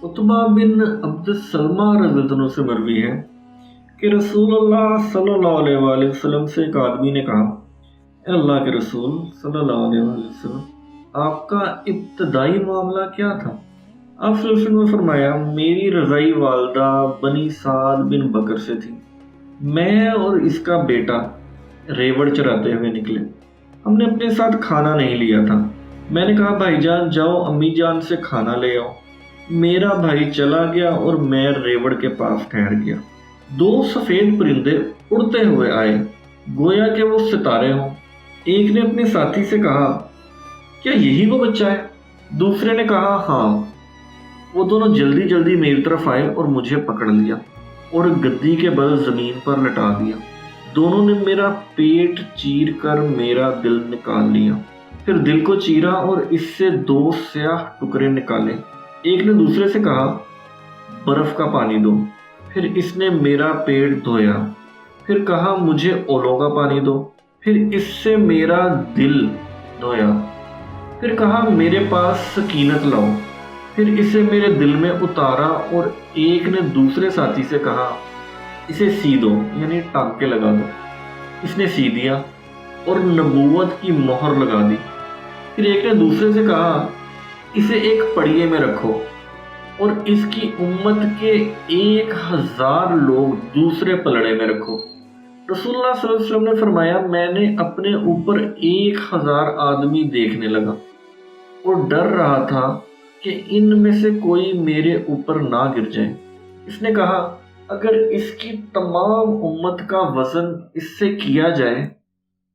Utba बिन अब्द सलमा रज़ियल्लाहु अन्हु से मरवी है कि रसूलुल्लाह सल्लल्लाहु अलैहि वसल्लम से एक आदमी ने कहा, "ए अल्लाह के रसूल सल्लल्लाहु अलैहि वसल्म, आपका इब्तदाई मामला क्या था?" आप सल्लल्लाहु अलैहि वसल्लम ने फरमाया, मेरी रज़ाई वालदा बनी साद बिन बकर से थी। मैं और इसका बेटा रेवड़ चराते हुए निकले। हमने अपने साथ खाना नहीं लिया था। मैंने कहा, भाईजान जाओ अम्मी जान से खाना ले आओ। मेरा भाई चला गया और मैं रेवड़ के पास ठहर गया। दो सफ़ेद परिंदे उड़ते हुए आए, गोया कि वो सितारे हों। एक ने अपने साथी से कहा, क्या यही वो बच्चा है? दूसरे ने कहा, हाँ। वो दोनों जल्दी जल्दी मेरी तरफ आए और मुझे पकड़ लिया और गद्दी के बल ज़मीन पर लटा दिया। दोनों ने मेरा पेट चीर कर मेरा दिल निकाल लिया, फिर दिल को चीरा और इससे दो स्याह टुकड़े निकाले। एक ने दूसरे से कहा, बर्फ़ का पानी दो। फिर इसने मेरा पेट धोया, फिर कहा, मुझे ओलों का पानी दो। फिर इससे मेरा दिल धोया, फिर कहा, मेरे पास सकीनत लाओ। फिर इसे मेरे दिल में उतारा और एक ने दूसरे साथी से कहा, इसे सी दो, यानी टांके लगा दो। इसने सी दिया और नबूवत की मोहर लगा दी। फिर एक ने दूसरे से कहा, इसे एक पड़िये में रखो और इसकी उम्मत के 1000 लोग दूसरे पलड़े में रखो। रसूलुल्लाह सल्लल्लाहु अलैहि वसल्लम ने फरमाया, मैंने अपने ऊपर 1000 आदमी देखने लगा और डर रहा था कि इनमें से कोई मेरे ऊपर ना गिर जाए। इसने कहा, अगर इसकी तमाम उम्मत का वजन इससे किया जाए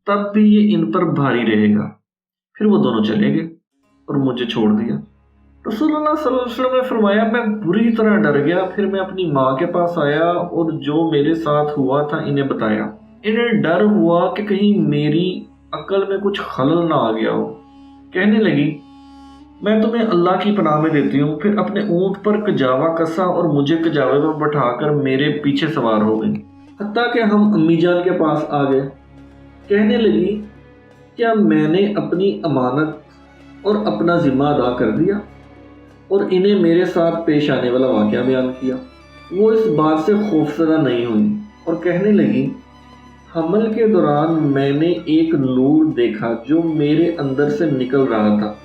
तब भी ये इन पर भारी रहेगा। फिर वो दोनों चले गए और मुझे छोड़ दिया। रसूलुल्लाह सल्लल्लाहु अलैहि वसल्लम ने फरमाया, मैं बुरी तरह डर गया। फिर मैं अपनी माँ के पास आया और जो मेरे साथ हुआ था इन्हें बताया। इन्हें डर हुआ कि कहीं मेरी अक्ल में कुछ खलल ना आ गया हो। कहने लगी, मैं तुम्हें अल्लाह की पनाह में देती हूँ। फिर अपने ऊँट पर कजावा कसा और मुझे कजावे पर बैठाकर मेरे पीछे सवार हो गई, हत्ता कि हम अम्मी जान के पास आ गए। कहने लगी, क्या मैंने अपनी अमानत और अपना जिम्मा अदा कर दिया? और इन्हें मेरे साथ पेश आने वाला वाक़या बयान किया। वो इस बात से खौफज़दा नहीं हुई और कहने लगी, हमल के दौरान मैंने एक नूर देखा जो मेरे अंदर से निकल रहा था,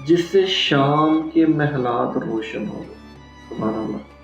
जिससे शाम के महलात रोशन हो गए। सुभान अल्लाह।